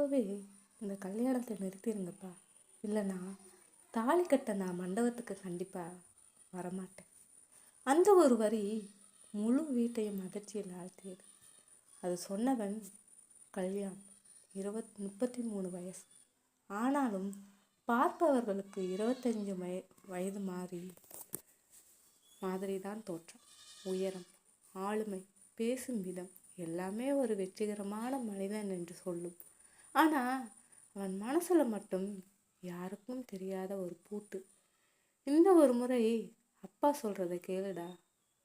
இப்போவே இந்த கல்யாணத்தை நிறுத்திடுங்கப்பா, இல்லைன்னா தாலி கட்ட நான் மண்டபத்துக்கு கண்டிப்பாக வரமாட்டேன். அந்த ஒரு வரி முழு வீட்டையும் அதிர்ச்சியில் ஆழ்த்தியது. அது சொன்னவன் கல்யாண். 33 வயசு. ஆனாலும் பார்ப்பவர்களுக்கு 25 வயது மாதிரி தான் தோற்றம். உயரம், ஆளுமை, பேசும் விதம் எல்லாமே ஒரு வெற்றிகரமான மனிதன் என்று சொல்லும். ஆனால் அவன் மனசுல மட்டும் யாருக்கும் தெரியாத ஒரு பூட்டு. இந்த ஒரு முறை அப்பா சொல்றதை கேளுடா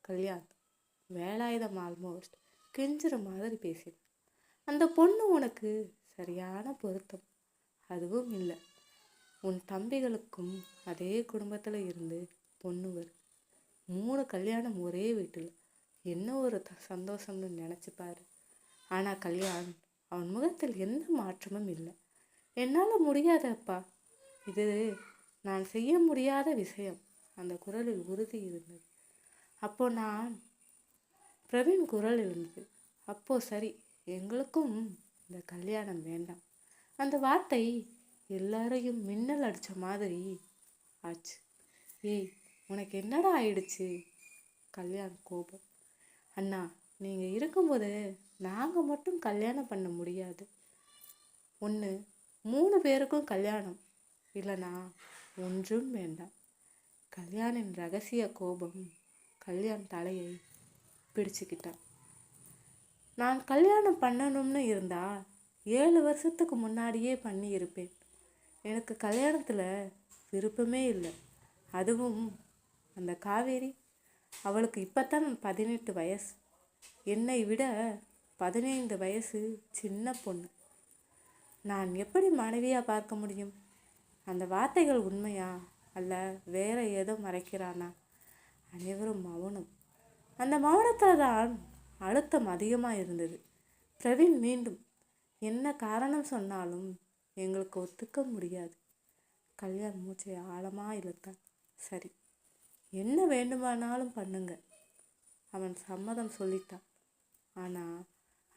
கல்யாண். வேலாயுதம் ஆல்மோஸ்ட் கெஞ்சுற மாதிரி பேசினான். அந்த பொண்ணு உனக்கு சரியான பொருத்தம். அதுவும் இல்லை, உன் தம்பிகளுக்கும் அதே குடும்பத்தில் இருந்து பொண்ணு வரும். 3 கல்யாணம் ஒரே வீட்டில். என்ன ஒரு சந்தோஷம்னு நினச்சிப்பாரு. ஆனால் கல்யாண், அவன் முகத்தில் எந்த மாற்றமும் இல்லை. என்னால் முடியாத அப்பா, இது நான் செய்ய முடியாத விஷயம். அந்த குரலில் உறுதி இருந்தது. அப்போ நான் பிரவீன் குரல் இருந்தது. அப்போ சரி, எங்களுக்கும் இந்த கல்யாணம் வேண்டாம். அந்த வார்த்தை எல்லாரையும் மின்னல் அடித்த மாதிரி ஆச்சு. ஏய், உனக்கு என்னடா ஆயிடுச்சு? கல்யாண் கோபம். அண்ணா, நீங்கள் இருக்கும்போது நாங்கள் மட்டும் கல்யாணம் பண்ண முடியாது. ஒன்று 3 பேருக்கும் கல்யாணம், இல்லைனா ஒன்றும் வேண்டாம். கல்யாணின் ரகசிய கோபம் கல்யாண் தலையை பிடிச்சுக்கிட்டான். நான் கல்யாணம் பண்ணணும்னு இருந்தா 7 வருஷத்துக்கு முன்னாடியே பண்ணி இருப்பேன். எனக்கு கல்யாணத்தில் விருப்பமே இல்லை. அதுவும் அந்த காவேரி, அவளுக்கு இப்போத்தான் 18 வயசு. என்னை விட 15 வயசு சின்ன பொண்ணு. நான் எப்படி மனைவியாக பார்க்க முடியும்? அந்த வார்த்தைகள் உண்மையா அல்ல வேற ஏதோ மறைக்கிறானா? அனைவரும் மௌனம். அந்த மௌனத்தில் தான் அழுத்தம் அதிகமாக இருந்தது. பிரவீன் மீண்டும், என்ன காரணம் சொன்னாலும் எங்களுக்கு ஒத்துக்க முடியாது. கல்யாண் மூச்சை ஆழமாக இழுத்தான். சரி, என்ன வேண்டுமானாலும் பண்ணுங்க. அவன் சம்மதம் சொல்லிட்டான். ஆனால்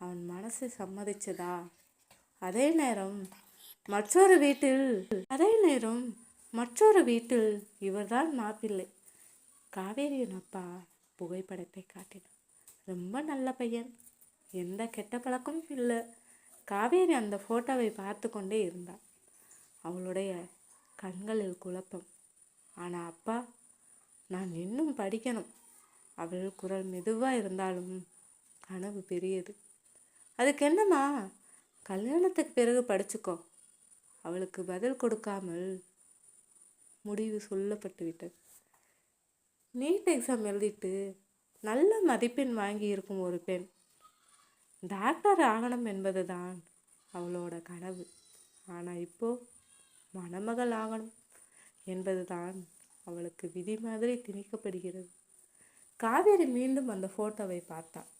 அவன் மனசை சம்மதிச்சதா? அதே நேரம் மற்றொரு வீட்டில் இவர்தான் மாப்பிள்ளை. காவேரியின் அப்பா புகைப்படத்தை காட்டினார். ரொம்ப நல்ல பையன், எந்த கெட்ட பழக்கமும் இல்லை. காவேரி அந்த ஃபோட்டோவை பார்த்து கொண்டே இருந்தாள். அவளுடைய கண்களில் குழப்பம். ஆனால் அப்பா, நான் இன்னும் படிக்கணும். அவள் குரல் மெதுவாக இருந்தாலும் கனவு பெரியது. அதுக்கு என்னம்மா, கல்யாணத்துக்கு பிறகு படிச்சுக்கோ. அவளுக்கு பதில் கொடுக்காமல் முடிவு சொல்லப்பட்டு விட்டது. நீட் எக்ஸாம் எழுதிட்டு நல்ல மதிப்பெண் வாங்கி இருக்கும் ஒரு பெண் டாக்டர் ஆகணும் என்பது தான் அவளோட கனவு. ஆனால் இப்போ மணமகள் ஆகணும் என்பது தான் அவளுக்கு விதி மாதிரி திணிக்கப்படுகிறது. காவேரி மீண்டும் அந்த ஃபோட்டோவை பார்த்தாள்.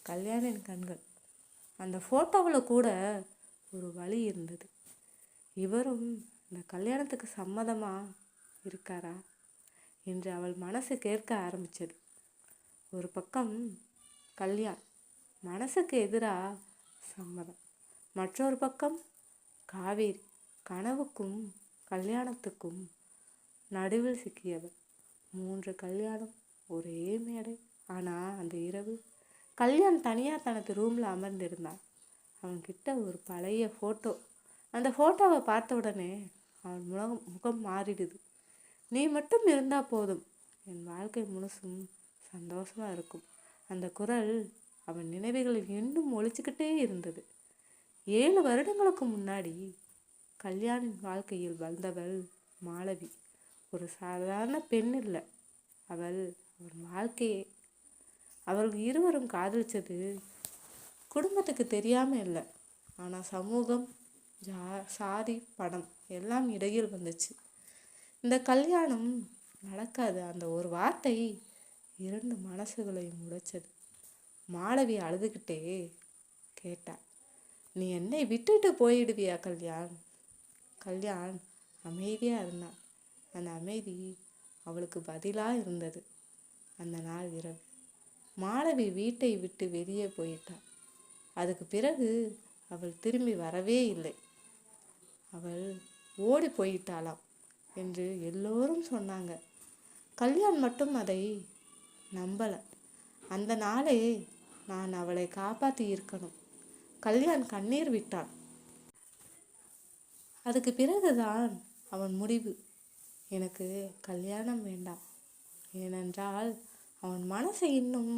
கல்யாணின் கண்கள். அந்த ஃபோட்டோவில் கூட ஒரு வலி இருந்தது. இவரும் இந்த கல்யாணத்துக்கு சம்மதமாக இருக்காரா என்று அவள் மனசு கேட்க ஆரம்பித்தது. ஒரு பக்கம் கல்யாண் மனசுக்கு எதிராக சம்மதம், மற்றொரு பக்கம் காவேரி கனவுக்கும் கல்யாணத்துக்கும் நடுவில் சிக்கியவர். 3 கல்யாணம் ஒரே மேடை. ஆனால் அந்த இரவு கல்யாண் தனியாக தனது ரூமில் அமர்ந்திருந்தான். அவன்கிட்ட ஒரு பழைய ஃபோட்டோ. அந்த ஃபோட்டோவை பார்த்த உடனே அவன் முகம் மாறிடுது. நீ மட்டும் இருந்தால் போதும், என் வாழ்க்கை முழுசும் சந்தோஷமாக இருக்கும். அந்த குரல் அவன் நினைவுகளில் இன்னும் ஒழிச்சுக்கிட்டே இருந்தது. 7 வருடங்களுக்கு முன்னாடி கல்யாணின் வாழ்க்கையில் வந்தவள் மாலவி. ஒரு சாதாரண பெண் இல்லை. அவள் வாழ்க்கையே. அவர்கள் இருவரும் காதலிச்சது குடும்பத்துக்கு தெரியாமல் இல்லை. ஆனால் சமூகம், சாதி, பணம் எல்லாம் இடையில் வந்துச்சு. இந்த கல்யாணம் நடக்காது. அந்த ஒரு வார்த்தை 2 மனசுகளையும் உடைச்சது. மாலவி அழுதுகிட்டே கேட்டா, நீ என்னை விட்டுட்டு போயிடுவியா கல்யாண்? கல்யாண் அமைதியாக இருந்தான். அந்த அமைதி அவளுக்கு பதிலாக இருந்தது. அந்த நாள் இரவு மாலவி வீட்டை விட்டு வெளியே போயிட்டாள். அதுக்கு பிறகு அவள் திரும்பி வரவே இல்லை. அவள் ஓடி போயிட்டாளாம் என்று எல்லோரும் சொன்னாங்க. கல்யாண் மட்டும் அதை நம்பலை. அந்த நாளே நான் அவளை காப்பாற்றி இருக்கணும். கல்யாண் கண்ணீர் விட்டான். அதுக்கு பிறகுதான் அவன் முடிவு, எனக்கு கல்யாணம் வேண்டாம். ஏனென்றால் அவன் மனசு இன்னும்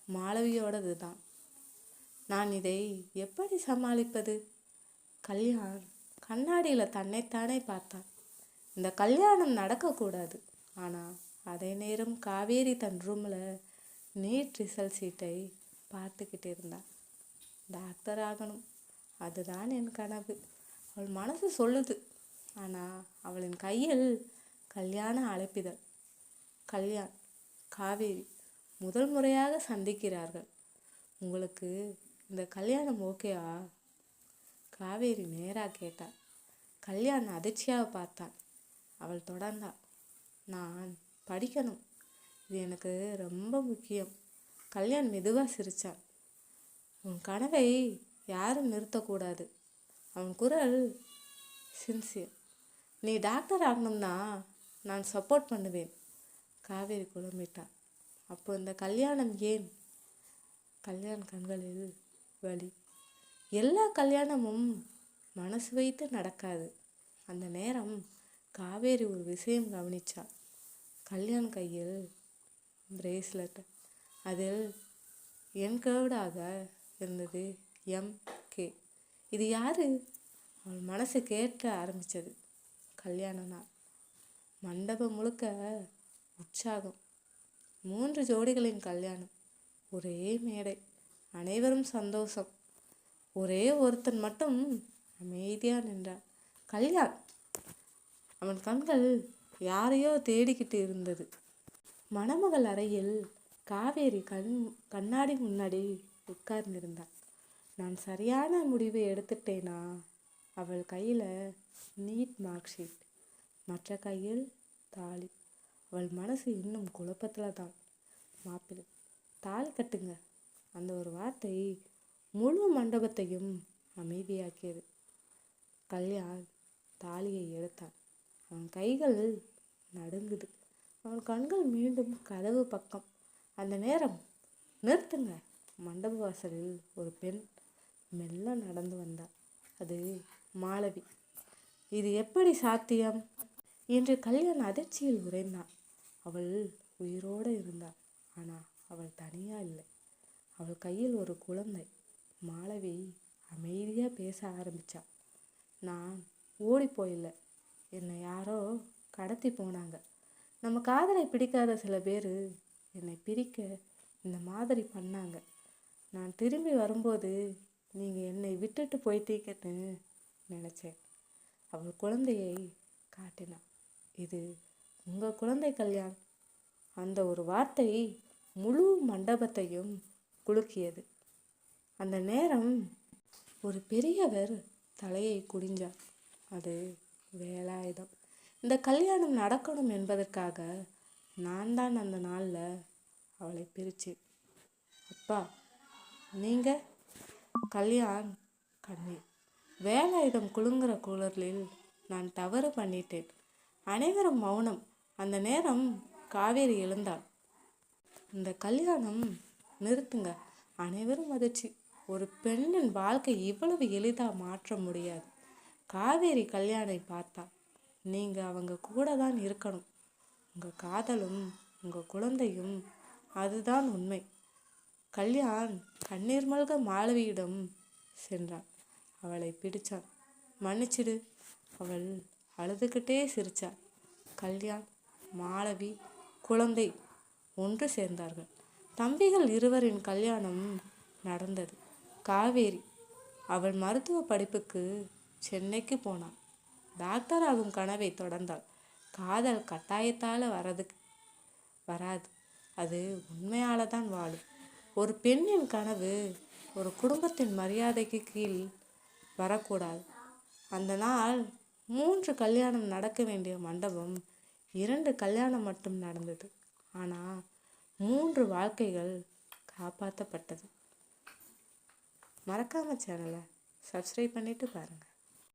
மாளவியோடது தான். நான் இதை எப்படி சமாளிப்பது? கல்யாண் கண்ணாடியில் தன்னைத்தானே பார்த்தான். இந்த கல்யாணம் நடக்கக்கூடாது. ஆனால் அதே நேரம் காவேரி தன் ரூமில் நீட் ரிசல்ட் ஷீட்டை பார்த்துக்கிட்டு இருந்தான். டாக்டர் ஆகணும், அதுதான் என் கனவு, அவள் மனசு சொல்லுது. ஆனால் அவளின் கையில் கல்யாண அழைப்பிதழ். கல்யாண் காவேரி முதல் முறையாக சந்திக்கிறார்கள். உங்களுக்கு இந்த கல்யாணம் ஓகேவா? காவேரி நேராக கேட்டாள். கல்யாண் அதிர்ச்சியாக பார்த்தான். அவள் தொடர்ந்தாள், நான் படிக்கணும், இது எனக்கு ரொம்ப முக்கியம். கல்யாண் மெதுவாக சிரித்தான். உன் கனவை யாரும் நிறுத்தக்கூடாது. அவன் குரல் சின்சியர். நீ டாக்டர் ஆகணும்னா நான் சப்போர்ட் பண்ணுவேன். காவேரி குழம்பிட்டாள். அப்போ இந்த கல்யாணம் ஏன்? கல்யாண் கண்களில் வலி. எல்லா கல்யாணமும் மனசு வைத்து நடக்காது. அந்த நேரம் காவேரி ஒரு விஷயம் கவனிச்சாள். கல்யாண் கையில் பிரேஸ்லெட், அதில் என்கர்வ்டாக இருந்தது MK. இது யாரு? அவள் மனசு கேட்க ஆரம்பித்தது. கல்யாண நாள். மண்டபம் முழுக்க உற்சாகம். 3 ஜோடிகளின் கல்யாணம். ஒரே மேடை, அனைவரும் சந்தோஷம். ஒரே ஒருத்தன் மட்டும் அமைதியாக நின்றான். கல்யாண். அவன் கண்கள் யாரையோ தேடிக்கிட்டு இருந்தது. மணமகள் அறையில் காவேரி கண்ணாடி முன்னாடி உட்கார்ந்திருந்தாள். நான் சரியான முடிவை எடுத்துட்டேனா? அவள் கையில் நீட் மார்க் ஷீட், மற்ற கையில் தாலி. அவள் மனசு இன்னும் குழப்பத்தில் தான். மாப்பிள்ளை, தாலி கட்டுங்க. அந்த ஒரு வார்த்தை முழு மண்டபத்தையும் அமைதியாக்கியது. கல்யாண் தாலியை எடுத்தான். அவன் கைகள் நடுங்குது. அவன் கண்கள் மீண்டும் கதவு பக்கம். அந்த நேரம், நிறுத்துங்க. மண்டப வாசலில் ஒரு பெண் மெல்ல நடந்து வந்தாள். அது மாளவி. இது எப்படி சாத்தியம் என்று கல்யாண் அதிர்ச்சியில் உறைந்தான். அவள் உயிரோடு இருந்தாள். ஆனால் அவள் தனியா இல்லை. அவள் கையில் ஒரு குழந்தை. மாளவி அமைதியாக பேச ஆரம்பித்தாள். நான் ஓடி போயில்லை, என்னை யாரோ கடத்தி போனாங்க. நம்ம காதலை பிடிக்காத சில பேர் என்னை பிரிக்க இந்த மாதிரி பண்ணாங்க. நான் திரும்பி வரும்போது நீங்கள் என்னை விட்டுட்டு போயிட்டீங்கன்னு நினச்சேன். அவள் குழந்தையை காட்டினாள். இது உங்கள் குழந்தை கல்யாண். அந்த ஒரு வார்த்தை முழு மண்டபத்தையும் குலுக்கியது. அந்த நேரம் ஒரு பெரியவர் தலையை குனிஞ்சார். அது வேலாயுதம். இந்த கல்யாணம் நடக்கணும் என்பதற்காக நான் தான் அந்த நாளில் அவளை பிரித்தேன். அப்பா, நீங்கள்? கல்யாண் கண்ணீர். வேலாயுதம் குலுங்குற குரலில், நான் தவறு பண்ணிட்டேன். அனைவரும் மௌனம். அந்த நேரம் காவேரி எழுந்தாள். இந்த கல்யாணம் நிறுத்துங்க. அனைவரும் அதிர்ச்சி. ஒரு பெண்ணின் வாழ்க்கை இவ்வளவு எளிதாக மாற்ற முடியாது. காவேரி கல்யாணை பார்த்தாள். நீங்கள் அவங்க கூட தான் இருக்கணும். உங்கள் காதலும் உங்கள் குழந்தையும், அதுதான் உண்மை. கல்யாண் கண்ணீர் மல்க மாளவியிடம் சென்றான். அவளை பிடிச்சான். மன்னிச்சிடு. அவள் அழுதுகிட்டே சிரிச்சாள். கல்யாண், மாளவி, குழந்தை ஒன்று சேர்ந்தார்கள். தம்பிகள் இருவரின் கல்யாணம் நடந்தது. காவேரி அவள் மருத்துவ படிப்புக்கு சென்னைக்கு போனாள். டாக்டர் ஆகும் கனவை தொடர்ந்தாள். காதல் கட்டாயத்தால் வராது, அது உண்மையால தான் வாழும். ஒரு பெண்ணின் கனவு ஒரு குடும்பத்தின் மரியாதைக்கு கீழ் வரக்கூடாது. அந்த நாள் 3 கல்யாணம் நடக்க வேண்டிய மண்டபம் 2 கல்யாணம் மட்டும் நடந்தது. ஆனால் 3 வாழ்க்கைகள் காப்பாற்றப்பட்டது. மறக்காம சேனலை சப்ஸ்கிரைப் பண்ணிவிட்டு பாருங்கள்.